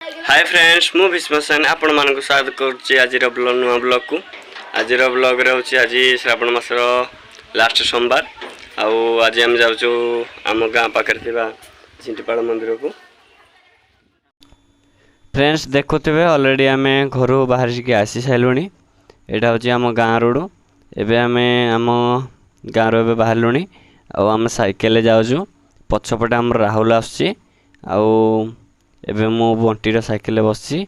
Hi friends मु भीष्मसेन आपण मानक स्वागत करुच्ची आज नुआ ब्लॉग को। आज ब्लॉग रे होची आज श्रावण मासर लास्ट सोमवार आज हम जाऊँ आम गाँ पाखे झिंटीपाड़ मंदिर को। फ्रेंड्स देखुवे ऑलरेडी आम घर बाहर के आसी सारूँ। यहाँ हूँ आम गाँ रोड। एबे आम आम गाँव रे बाहर आम साइकेल जाऊँ। पछपटे आम राहुल आसुची एबे मो बंटीर साइकेल बसची।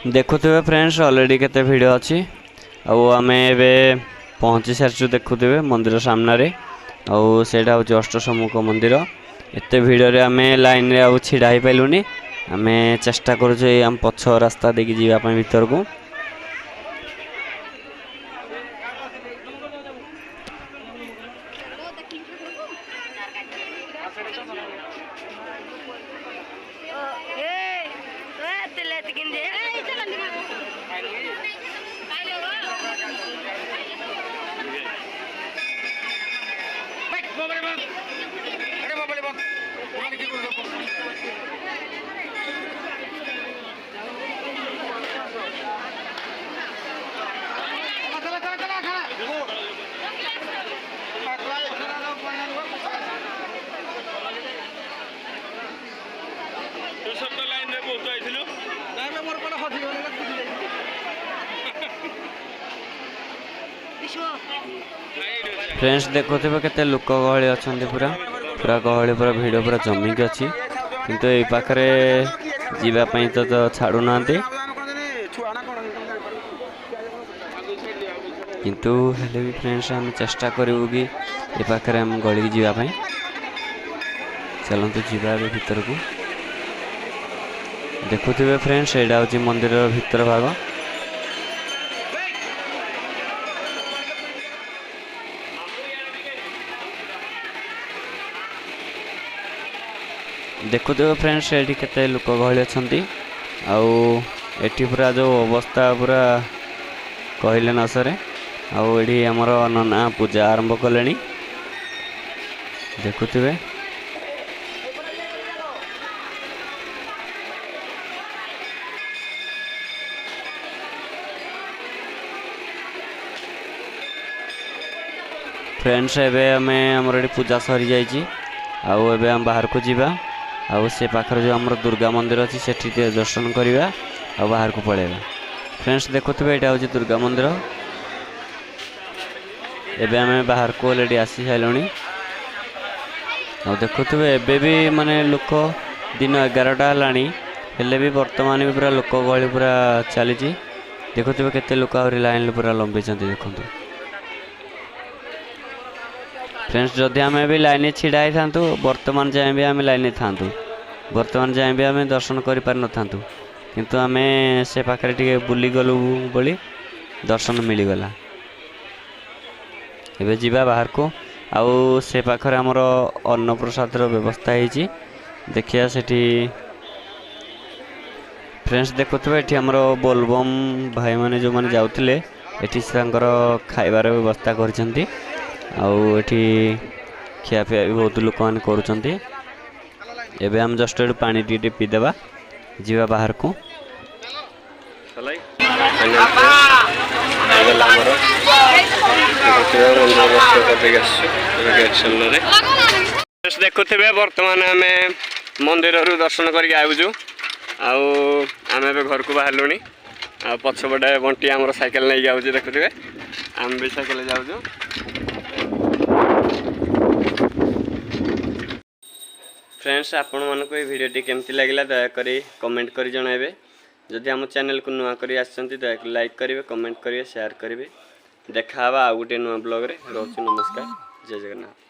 देखुवे फ्रेंड्स ऑलरेडी केते वीडियो अच्छी आम एवं पहुँची सारी। देखुवे मंदिर सामने सेटा हूँ अष्टसम्मुख मंदिर। एत भिड़ आम लाइन रे छिड़ा ही पाइलुनी। आम चेष्टा करुचे आम पछ रास्ता देखी जावाई भीतर को। फ्रेंड्स देखुवे केते लोक गहली अच्छा पूरा पूरा गहली पूरा भिड़ पूरा जमिक अच्छी किंतु ये पाखे जीवाई तो छाड़ू ना किंतु हेले भी फ्रेंड्स हम चेष्टा करूँ कि ये पाखे हम गली जावाई। चलतु जीवा भीतर को। देखुवे फ्रेंड्स यहाँ हूँ मंदिर भीतर भाग। देखुवे फ्रेंड्स ये केते लोक गहली अच्छा पूरा जो अवस्था पूरा कहले न सरे। आड़ी आमर नना पूजा आरंभ कले। देखुवे फ्रेंड्स एबे आमर पूजा सरी जाइए आम बाहर को जीवा से पाखर जो आमर दुर्गा मंदिर अच्छी सेठी दर्शन करवा बाहर को पड़ेगा। फ्रेंड्स देखुवे यहाँ हूँ दुर्गा मंदिर। एबे आम बाहर को ऑलरेडी आसी सारूँ। देखुवे एबे भी माने लोक दिन 11टा हेले भी वर्तमान भी पूरा लोक गहली पूरा चली। देखुवे केते लोक आहरी लाइन पूरा लंबी। देखु फ्रेंड्स जदि आम भी लाइन छिड़ा ही था वर्तमान जाए भी आम लाइन था वर्तमान जाए भी आम दर्शन कर पार न किंतु आम से पाखे टे बुली गलु बोली दर्शन मिलगला। एबे जीवा बाहर को आउ से पाखरे आमर अन्न प्रसाद व्यवस्था है। देखिया सेठी फ्रेंड्स देखुवे ये आमर बोलबम भाई माने जो माने जाउथिले एठी सांकर खाइबार व्यवस्था करछंती आउठी खियापिया भी बहुत लोक मैंने करुँच। एबे हम जस्ट पानी टी पीदेवा जीवा बाहर को। देखुवे बर्तमान आम मंदिर दर्शन करके आउजु आम घर को बाहर लुणी पछपटे बंटी आम साइकेल नहीं जाऊँ। देखुवे आम भी साइकेल जाऊँ। फ्रेंड्स आपण मानक ये भिडियोटी केमती लगिला दयाकोरी कमेंट करी जणाइबे। जदि आम चैनल को नुआ करी आछंती दयाकोरी लाइक करेंगे, कमेंट करेंगे, शेयर करेंगे। देखा आउ गोटे नुआ ब्लॉग रे। रोची नमस्कार, जय जगन्नाथ।